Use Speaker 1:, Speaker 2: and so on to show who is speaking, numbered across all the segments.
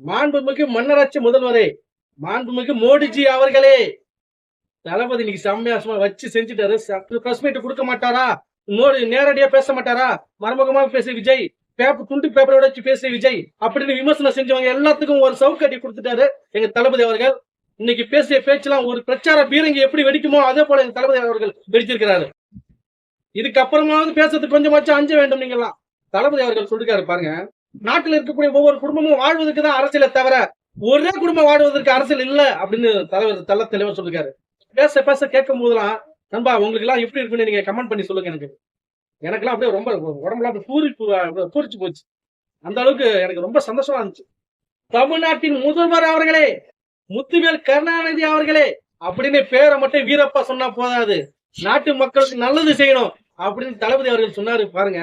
Speaker 1: மாண்புமிகு மன்னராட்சி முதல்வரே, மாண்புமிகு மோடிஜி அவர்களே, தளபதி இன்னைக்கு செம்மையா சும்மா வச்சு செஞ்சுட்டாரு. பிரஸ் மீட் கொடுக்க மாட்டாரா? மோடி நேரடியா பேச மாட்டாரா? மறைமுகமா பேசிய விஜய், துண்டு பேப்பரோட வச்சு பேசிய விஜய் அப்படின்னு விமர்சனம் செஞ்சவங்க எல்லாத்துக்கும் ஒரு சவுக்கடி கொடுத்துட்டாரு எங்க தளபதி அவர்கள். இன்னைக்கு பேசிய பேச்செல்லாம் ஒரு பிரச்சார பீரங்கி எப்படி வெடிக்குமோ அதே போல எங்க தளபதி அவர்கள் வெடிச்சிருக்கிறாரு. இதுக்கப்புறமாவது பேசுறதுக்கு கொஞ்சமாச்சும் அஞ்ச வேண்டும். நீங்கெல்லாம் தளபதி அவர்கள் சொல்லிருக்காரு பாருங்க, நாட்டில் இருக்கக்கூடிய ஒவ்வொரு குடும்பமும் வாழ்வதற்கு தான் அரசியலை தவிர ஒரே குடும்பம் வாழ்வதற்கு அரசியல் இல்ல அப்படின்னு தலைவர் தெளிவா சொல்லிருக்காரு. பேச பேச கேட்கும் போதெல்லாம், நண்பா உங்களுக்கு எல்லாம் எப்படி இருக்குன்னு நீங்க கமெண்ட் பண்ணி சொல்லுங்க. எனக்கெல்லாம் அப்படியே ரொம்ப உடம்புலாம் பூரிச்சு போச்சு. அந்த அளவுக்கு எனக்கு ரொம்ப சந்தோஷமா இருந்துச்சு. தமிழ்நாட்டின் முதல்வர் அவர்களே, முத்துவேல் கருணாநிதி அவர்களே அப்படின்னு பேரை மட்டும் வீரப்பா சொன்னா போதாது, நாட்டு மக்களுக்கு நல்லது செய்யணும் அப்படின்னு தளபதி அவர்கள் சொன்னாரு பாருங்க.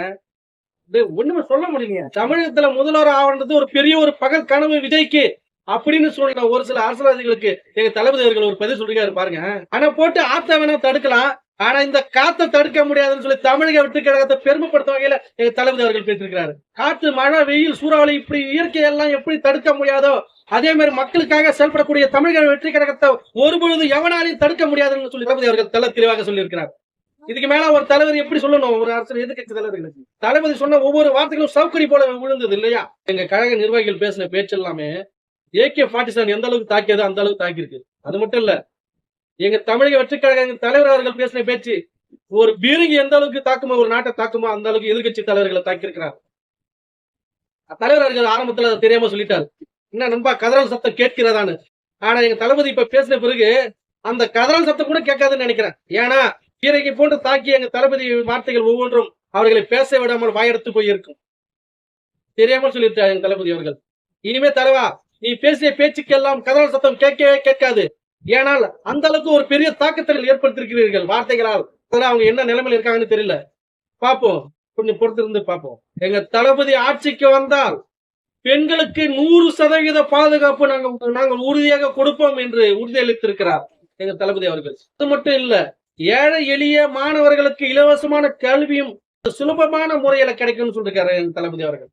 Speaker 1: ஒண்ணுமே சொல்ல முடியலைங்க. தமிழகத்துல முதல்வர் ஆவறது ஒரு பெரிய ஒரு பகல் கனவு விஜய்க்கு அப்படின்னு சொல்ற ஒரு சில அரசியல்வாதிகளுக்கு எங்க தளபதி அவர்கள் ஒரு பதிவு சொல்லிருக்காரு பாருங்க. ஆனா போட்டு ஆத்த வேணா தடுக்கலாம், ஆனா இந்த காத்த தடுக்க முடியாதுன்னு சொல்லி தமிழக வெற்றி கழகத்தை பெருமைப்படுத்த வகையில எங்க தளபதி அவர்கள் பேசியிருக்கிறாரு. காற்று, மழை, வெயில், சூறாவளி இப்படி இயற்கையெல்லாம் எப்படி தடுக்க முடியாதோ அதே மாதிரி மக்களுக்காக செயல்படக்கூடிய தமிழக வெற்றி கழகத்தை ஒருபொழுது எவனாலையும் தடுக்க முடியாதுன்னு சொல்லி தளபதி அவர்கள் தெல்ல தெளிவாக சொல்லியிருக்கிறார். இதுக்கு மேல ஒரு தலைவர் எப்படி சொல்லணும்? ஒரு அரசு எதிர்க்கட்சி தலைவர்களுக்கு தளபதி சொன்ன ஒவ்வொரு வார்த்தைகளும் சவுக்கடி போல விழுந்தது இல்லையா? எங்க கழக நிர்வாகிகள் பேசின பேச்சு எல்லாமே AK-47 எந்த அளவுக்கு தாக்கியதோ அந்த அளவுக்கு தாக்கி இருக்கு. அது மட்டும் இல்ல, எங்க தமிழக வெற்றி கழக தலைவர் அவர்கள் பேசின பேச்சு ஒரு பீரங்கி எந்த அளவுக்கு தாக்குமோ, ஒரு நாட்டை தாக்குமோ அந்த அளவுக்கு எதிர்கட்சி தலைவர்களை தாக்கி இருக்கிறார். தலைவர் அவர்கள் ஆரம்பத்துல தெரியாம சொல்லிட்டாரு, என்ன நண்பா கதறல் சத்தம் கேட்கிறதான்னு. ஆனா எங்க தளபதி இப்ப பேசின பிறகு அந்த கதறல் சத்தம் கூட கேட்காதுன்னு நினைக்கிறேன். ஏன்னா பீரங்கி போன்று தாக்கி எங்க தளபதி வார்த்தைகள் ஒவ்வொன்றும் அவர்களை பேச விடாமல் வாயெடுத்து போயிருக்கும். தெரியாமல் சொல்லிட்டார் எங்க தளபதி அவர்கள். இனிமே தலைவா, நீ பேசிய பேச்சுக்கெல்லாம் கதறல் சத்தம் கேட்கவே கேட்காது. ஏனால் அந்த அளவுக்கு ஒரு பெரிய தாக்கத்தில் ஏற்படுத்திருக்கிறீர்கள் வார்த்தைகளால். அவங்க என்ன நிலைமையில இருக்காங்கன்னு தெரியல. பாப்போம், கொஞ்சம் பொறுத்திருந்து பாப்போம். எங்க தளபதி ஆட்சிக்கு வந்தால் பெண்களுக்கு 100% பாதுகாப்பு நாங்கள் உறுதியாக கொடுப்போம் என்று உறுதியளித்திருக்கிறார் எங்க தளபதி அவர்கள். அது மட்டும் இல்ல, ஏழை எளிய மாணவர்களுக்கு இலவசமான கல்வியும் சுலபமான முறையில கிடைக்கும்னு சொல்லிருக்காரு எங்க தளபதி அவர்கள்.